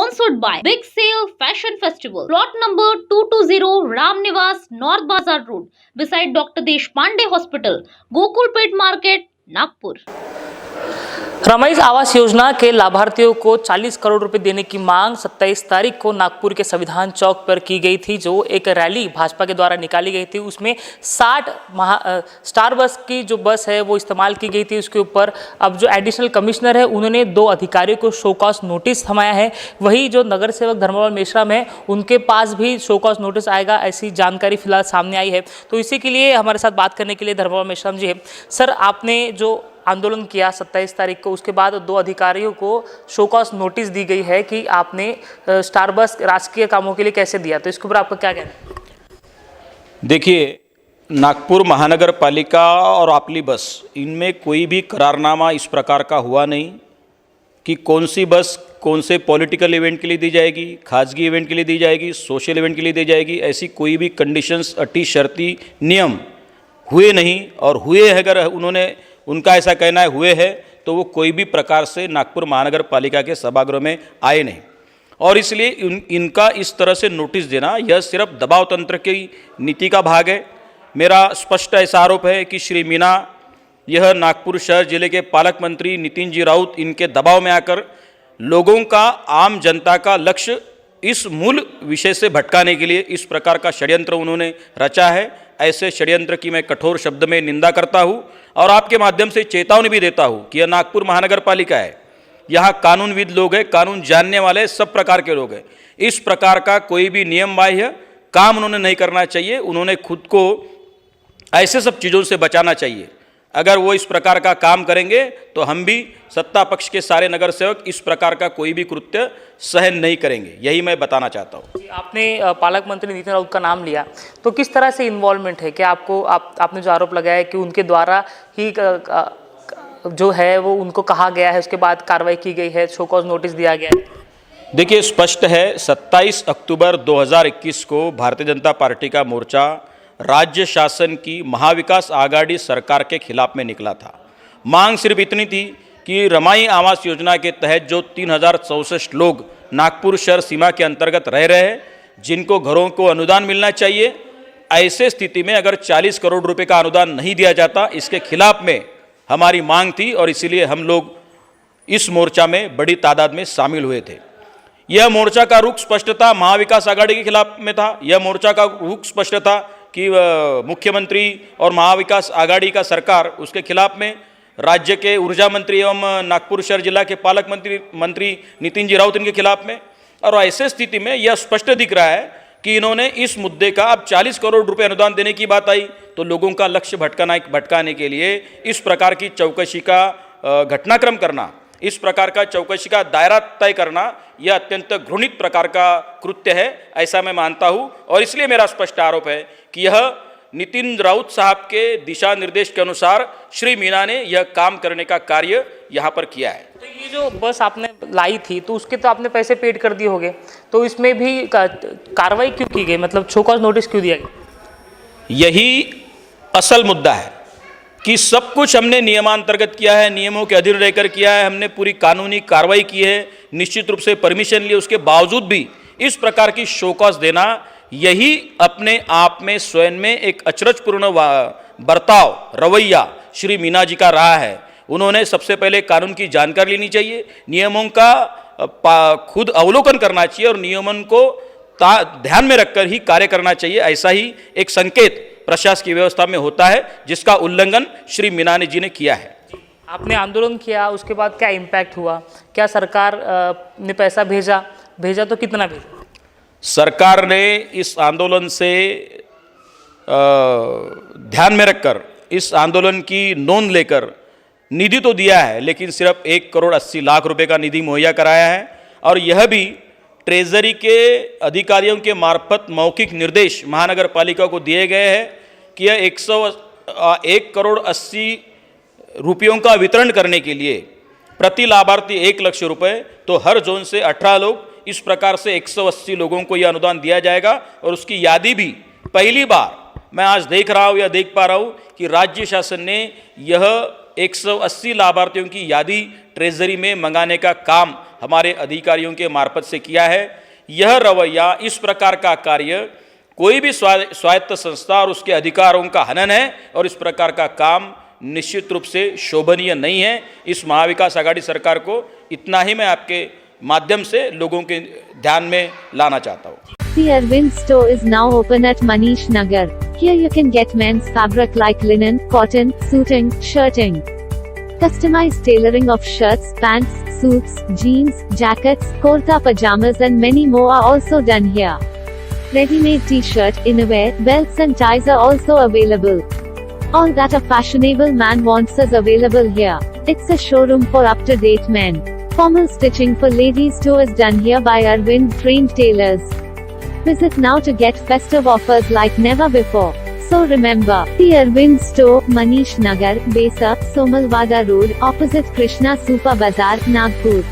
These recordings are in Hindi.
sponsored by Big Sale Fashion Festival. Plot number 220 Ram Niwas, North Bazar Road, beside Dr. Deshpande Hospital, Gokulpet Market, Nagpur. Ramesh Awas Yojana के लाभार्थियों को 40 करोड़ रुपए देने की मांग 27 तारीख को नागपुर के संविधान चौक पर की गई थी। जो एक रैली भाजपा के द्वारा निकाली गई थी, उसमें 60 स्टार बस की जो बस है वो इस्तेमाल की गई थी। उसके ऊपर अब जो एडिशनल कमिश्नर है उन्होंने 2 अधिकारियों को शो कॉज नोटिस थमाया है। वही जो नगर सेवक धर्मपाल मेश्राम है उनके पास भी शो कॉज नोटिस आएगा, ऐसी जानकारी फिलहाल सामने आई है। तो इसी के लिए हमारे साथ बात करने के लिए धर्मपाल मेश्राम जी है। सर, आपने जो आंदोलन किया 27 तारीख को, उसके बाद 2 अधिकारियों को शो कॉज नोटिस दी गई है कि आपने स्टार बस राजकीय कामों के लिए कैसे दिया, तो इसके ऊपर आपका क्या कहना है? देखिए, नागपुर महानगर पालिका और आपली बस, इनमें कोई भी करारनामा इस प्रकार का हुआ नहीं कि कौन सी बस कौन से पॉलिटिकल इवेंट के लिए दी जाएगी, खासगी इवेंट के लिए दी जाएगी, सोशल इवेंट के लिए दी जाएगी। ऐसी कोई भी कंडीशंस, अटी, शर्ती, नियम हुए नहीं। और हुए अगर उनका ऐसा कहना है हुए है, तो वो कोई भी प्रकार से नागपुर महानगर पालिका के सभागृह में आए नहीं। और इसलिए इनका इस तरह से नोटिस देना यह सिर्फ दबाव तंत्र की नीति का भाग है। मेरा स्पष्ट ऐसा आरोप है कि श्री मीना यह नागपुर शहर जिले के पालक मंत्री नितिन जी राउत इनके दबाव में आकर लोगों का, आम जनता का लक्ष्य इस मूल विषय से भटकाने के लिए इस प्रकार का षड्यंत्र उन्होंने रचा है। ऐसे षड्यंत्र की मैं कठोर शब्द में निंदा करता हूँ और आपके माध्यम से चेतावनी भी देता हूँ कि यह नागपुर महानगर पालिका है। यहाँ कानूनविद लोग हैं, कानून जानने वाले सब प्रकार के लोग हैं। इस प्रकार का कोई भी नियम बाह्य काम उन्होंने नहीं करना चाहिए। उन्होंने खुद को ऐसे सब चीज़ों से बचाना चाहिए। अगर वो इस प्रकार का काम करेंगे तो हम भी सत्ता पक्ष के सारे नगर सेवक इस प्रकार का कोई भी कृत्य सहन नहीं करेंगे। यही मैं बताना चाहता हूँ। आपने पालक मंत्री नितिन राउत का नाम लिया, तो किस तरह से इन्वॉल्वमेंट है? क्या आपने जो आरोप लगाया है कि उनके द्वारा ही जो है वो उनको कहा गया है, उसके बाद कार्रवाई की गई है, शो कॉज नोटिस दिया गया है? देखिए, स्पष्ट है, 27 अक्टूबर 2021 को भारतीय जनता पार्टी का मोर्चा राज्य शासन की महाविकास आघाड़ी सरकार के खिलाफ में निकला था। मांग सिर्फ इतनी थी कि रमाई आवास योजना के तहत जो 3064 लोग नागपुर शहर सीमा के अंतर्गत रह रहे हैं, जिनको घरों को अनुदान मिलना चाहिए, ऐसे स्थिति में अगर 40 करोड़ रुपए का अनुदान नहीं दिया जाता, इसके खिलाफ में हमारी मांग थी और इसीलिए हम लोग इस मोर्चा में बड़ी तादाद में शामिल हुए थे। यह मोर्चा का रुख स्पष्ट था, महाविकास आघाड़ी के खिलाफ में था। यह मोर्चा का रुख स्पष्ट था कि मुख्यमंत्री और महाविकास आघाड़ी का सरकार, उसके खिलाफ में राज्य के ऊर्जा मंत्री एवं नागपुर शहर जिला के पालक मंत्री नितिन जी राउत इनके खिलाफ में। और ऐसे स्थिति में यह स्पष्ट दिख रहा है कि इन्होंने इस मुद्दे का, अब 40 करोड़ रुपए अनुदान देने की बात आई तो लोगों का लक्ष्य भटकाने के लिए इस प्रकार की चौकसी का घटनाक्रम करना, इस प्रकार का चौकसी का दायरा तय करना, यह अत्यंत घृणित प्रकार का कृत्य है, ऐसा मैं मानता हूँ। और इसलिए मेरा स्पष्ट आरोप है कि यह नितिन राउत साहब के दिशा निर्देश के अनुसार श्री मीना ने यह काम करने का कार्य यहाँ पर किया है। तो ये जो बस आपने लाई थी तो उसके तो आपने पैसे पेड कर दिए होंगे, तो इसमें भी कार्रवाई क्यों की गई, मतलब शो कॉज नोटिस क्यों दिया गया? यही असल मुद्दा है कि सब कुछ हमने नियमांतर्गत किया है, नियमों के अधीन रहकर किया है, हमने पूरी कानूनी कार्रवाई की है, निश्चित रूप से परमिशन लिए, उसके बावजूद भी इस प्रकार की शो कॉज देना, यही अपने आप में स्वयं में एक अचरजपूर्ण बर्ताव, रवैया श्री मीना जी का रहा है। उन्होंने सबसे पहले कानून की जानकारी लेनी चाहिए, नियमों का खुद अवलोकन करना चाहिए और नियमों को ध्यान में रखकर ही कार्य करना चाहिए। ऐसा ही एक संकेत प्रशासकीय व्यवस्था में होता है, जिसका उल्लंघन श्री मीना जी ने किया है। आपने आंदोलन किया, उसके बाद क्या इम्पैक्ट हुआ? क्या सरकार ने पैसा भेजा तो कितना भेजा? सरकार ने इस आंदोलन से ध्यान में रखकर, इस आंदोलन की नोंद लेकर निधि तो दिया है, लेकिन सिर्फ 1 करोड़ 80 लाख रुपए का निधि मुहैया कराया है। और यह भी ट्रेजरी के अधिकारियों के मार्फत मौखिक निर्देश महानगर पालिका को दिए गए हैं कि यह 1 करोड़ 80 रुपयों का वितरण करने के लिए प्रति लाभार्थी 1 लाख रुपए, तो हर जोन से 18 लोग, इस प्रकार से 180 लोगों को यह अनुदान दिया जाएगा। और उसकी यादी भी पहली बार मैं आज देख रहा हूँ या देख पा रहा हूँ कि राज्य शासन ने यह 180 लाभार्थियों की यादी ट्रेजरी में मंगाने का काम हमारे अधिकारियों के मार्फत से किया है। यह रवैया, इस प्रकार का कार्य कोई भी स्वायत्त संस्था और उसके अधिकारों का हनन है और इस प्रकार का काम निश्चित रूप से शोभनीय नहीं है। इस महाविकास आघाड़ी सरकार को इतना ही मैं आपके माध्यम से लोगों के ध्यान में लाना चाहता हूँ। The Arvind store is now open at Manish Nagar. Here you can get men's fabric like linen, cotton, suiting, shirting. Customized tailoring of shirts, pants, suits, jeans, jackets, kurta pajamas and many more are also done here. Ready-made t-shirt, innerwear, belts and ties are also available. All that a fashionable man wants is available here. It's a showroom for up-to-date men. Formal stitching for ladies too is done here by Arvind trained tailors. Visit now to get festive offers like never before. So remember, the Arvind store, Manish Nagar, Besa, Somalwada Road, opposite Krishna Super Bazaar, Nagpur.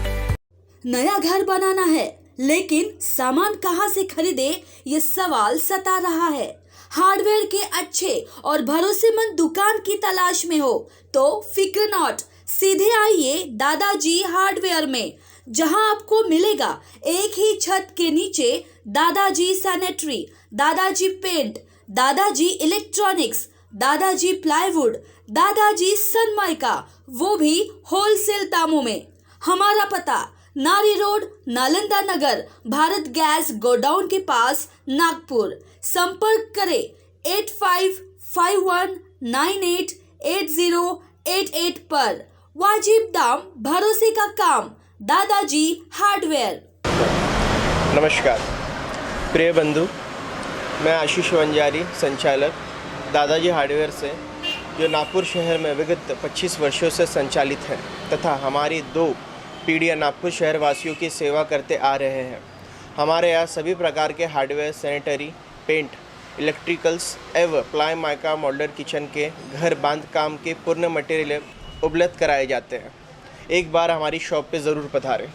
नया घर बनाना है, लेकिन सामान कहां से खरीदे ये सवाल सता रहा है। हार्डवेयर के अच्छे और भरोसेमंद दुकान की तलाश में हो तो फिक्र नॉट, सीधे आइए दादाजी हार्डवेयर में, जहां आपको मिलेगा एक ही छत के नीचे दादाजी सैनिटरी, दादाजी पेंट, दादाजी इलेक्ट्रॉनिक्स, दादाजी प्लाईवुड, दादाजी सनमाइका, वो भी होलसेल दामों में। हमारा पता नारी रोड, नालंदा नगर, भारत गैस गोडाउन के पास, नागपुर। संपर्क करें 8551988088 पर। वाजिब दाम, भरोसे का काम, दादाजी हार्डवेयर। नमस्कार प्रिय बंधु, मैं आशीष वंजारी, संचालक दादाजी हार्डवेयर से, जो नागपुर शहर में विगत 25 वर्षों से संचालित है तथा हमारी 2 पीढ़ियाँ नागपुर शहर वासियों की सेवा करते आ रहे हैं। हमारे यहाँ सभी प्रकार के हार्डवेयर, सैनिटरी, पेंट, इलेक्ट्रिकल्स एवं प्लाई माइका मॉडलर किचन के घर बांध काम के पूर्ण मटेरियल उपलब्ध कराए जाते हैं। एक बार हमारी शॉप पे ज़रूर पधारें।